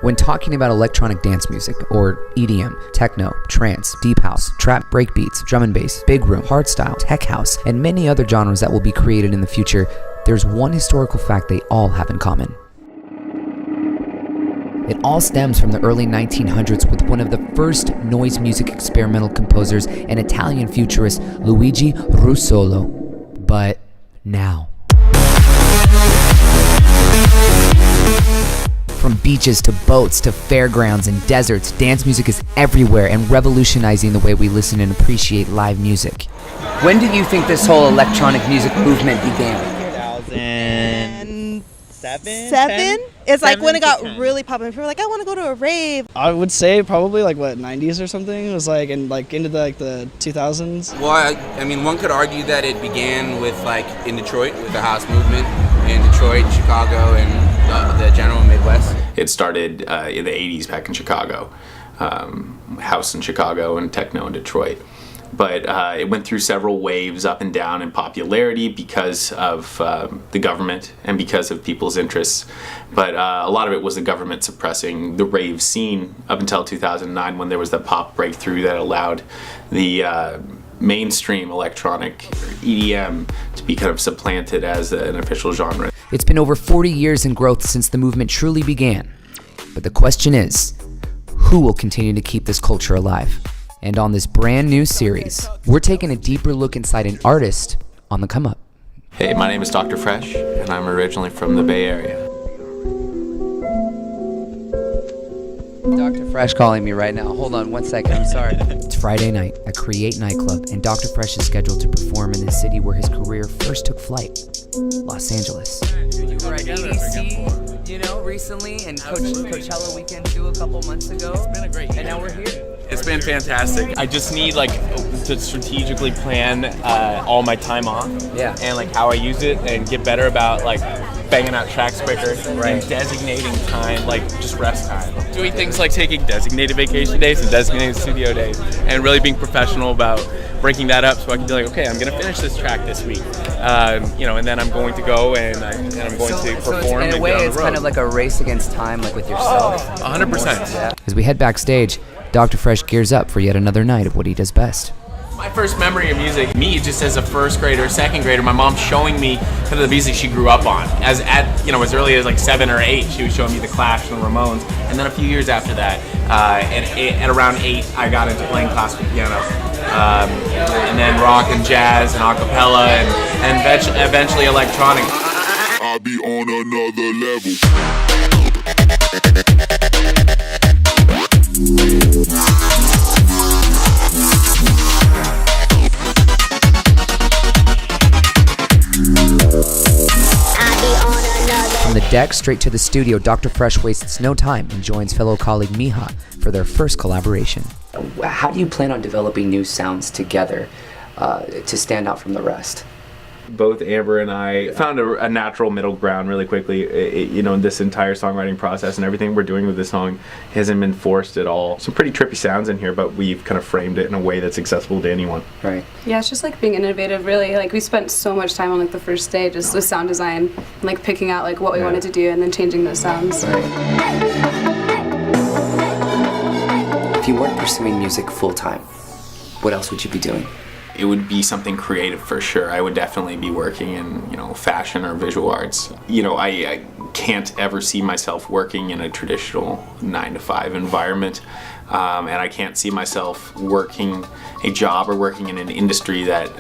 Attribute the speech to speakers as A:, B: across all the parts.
A: When talking about electronic dance music, or EDM, techno, trance, deep house, trap, breakbeats, drum and bass, big room, hardstyle, tech house, and many other genres that will be created in the future, there's one historical fact they all have in common. It all stems from the early 1900s with one of the first noise music experimental composers, an Italian futurist, Luigi Russolo. But now. From beaches to boats to fairgrounds and deserts, dance music is everywhere and revolutionizing the way we listen and appreciate live music. When did you think this whole electronic music movement began?
B: 2007? It's like when it got really popular. People were like, I want to go to a rave.
C: I would say probably 90s or something. It was into the 2000s.
D: Well, I mean, one could argue that it began with in Detroit with the house movement in Detroit, Chicago, and the general Midwest.
E: It started in the 80s back in Chicago, house in Chicago and techno in Detroit. But it went through several waves up and down in popularity because of the government and because of people's interests. But a lot of it was the government suppressing the rave scene up until 2009 when there was the pop breakthrough that allowed the mainstream electronic EDM to be kind of supplanted as an official genre.
A: It's been over 40 years in growth since the movement truly began. But the question is, who will continue to keep this culture alive? And on this brand new series, we're taking a deeper look inside an artist on the come up.
E: Hey, my name is Dr. Fresch, and I'm originally from the Bay Area.
A: Dr. Fresch calling me right now. Hold on one second, I'm sorry. It's Friday night at Create nightclub, and Dr. Fresch is scheduled to perform in the city where his career first took flight, Los Angeles. You were at EDC, recently, and Coachella weekend too a couple months ago. It's been a great year. And now we're here.
F: It's been fantastic. I just need to strategically plan all my time off, and how I use it, and get better about banging out tracks quicker, and designating time, just rest time. Doing things like taking designated vacation days and designated studio days, and really being professional about breaking that up so I can be okay, I'm going to finish this track this week, and then I'm going to go and I'm going to perform.
A: In a way, it's kind of like a race against time, with yourself.
F: 100%.
A: As we head backstage, Dr. Fresch gears up for yet another night of what he does best.
F: My first memory of music, me just as a first grader, second grader, my mom showing me kind of the music she grew up on. As early as 7 or 8, she was showing me the Clash and the Ramones. And then a few years after that, at around 8, I got into playing classical piano. And then rock and jazz and a cappella and eventually electronic.
G: I'll be on another level.
A: From the deck straight to the studio, Dr. Fresch wastes no time and joins fellow colleague Miha for their first collaboration. How do you plan on developing new sounds together to stand out from the rest?
E: Both Amber and I found a natural middle ground really quickly. In this entire songwriting process and everything we're doing with this song hasn't been forced at all. Some pretty trippy sounds in here, but we've kind of framed it in a way that's accessible to anyone.
A: Right.
H: Yeah, it's just being innovative, really. We spent so much time on the first day just with sound design, and picking out what we wanted to do and then changing those sounds.
A: Right. If you weren't pursuing music full time, what else would you be doing?
E: It would be something creative for sure. I would definitely be working in, fashion or visual arts. I can't ever see myself working in a traditional 9-to-5 environment, and I can't see myself working a job or working in an industry that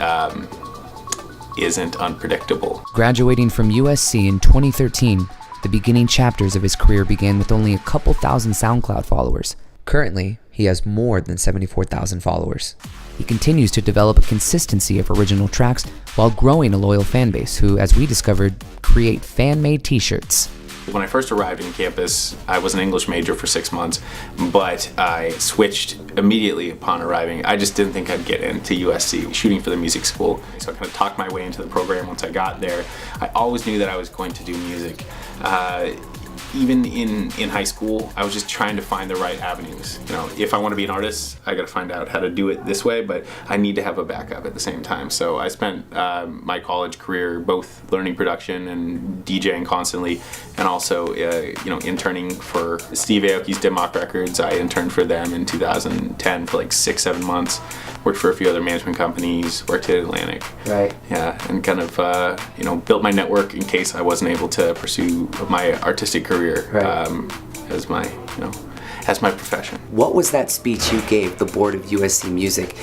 E: isn't unpredictable.
A: Graduating from USC in 2013, the beginning chapters of his career began with only a couple thousand SoundCloud followers. Currently, he has more than 74,000 followers. He continues to develop a consistency of original tracks while growing a loyal fan base who, as we discovered, create fan-made t-shirts.
E: When I first arrived on campus, I was an English major for 6 months, but I switched immediately upon arriving. I just didn't think I'd get into USC, shooting for the music school. So I kind of talked my way into the program once I got there. I always knew that I was going to do music. even in high school, I was just trying to find the right avenues. You know, if I want to be an artist, I got to find out how to do it this way, but I need to have a backup at the same time. So I spent my college career both learning production and DJing constantly, and also interning for Steve Aoki's Dimmock Records. I interned for them in 2010 for like 6-7 months. Worked for a few other management companies. Worked at Atlantic.
A: Right.
E: Yeah, and kind of built my network in case I wasn't able to pursue my artistic career as my profession.
A: What was that speech you gave the board of USC Music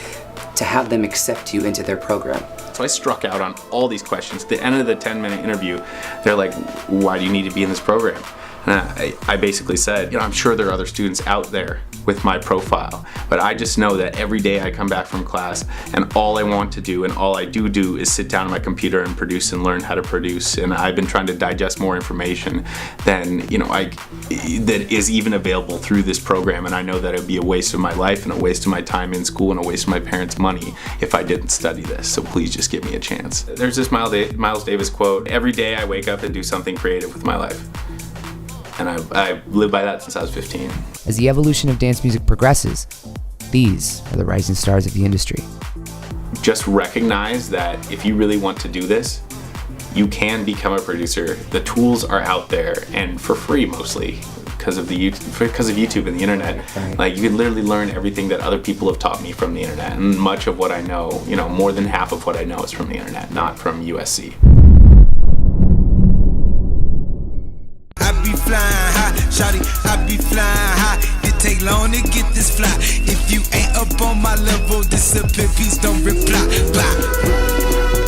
A: to have them accept you into their program?
E: So I struck out on all these questions. At the end of the 10-minute interview, they're like, why do you need to be in this program? And I basically said, I'm sure there are other students out there with my profile, but I just know that every day I come back from class and all I want to do and all I do is sit down at my computer and produce and learn how to produce. And I've been trying to digest more information than, that is even available through this program. And I know that it would be a waste of my life and a waste of my time in school and a waste of my parents' money if I didn't study this. So please just give me a chance. There's this Miles Davis quote, every day I wake up and do something creative with my life. And I lived by that since I was 15.
A: As the evolution of dance music progresses, these are the rising stars of the industry.
E: Just recognize that if you really want to do this, you can become a producer. The tools are out there, and for free mostly, because of YouTube and the internet.
A: Right.
E: Like, you can literally learn everything that other people have taught me from the internet, and much of what I know, more than half of what I know is from the internet, not from USC.
I: Flying high, shawty, I be flying high. It take long to get this fly. If you ain't up on my level, disappear, please don't reply. Blah.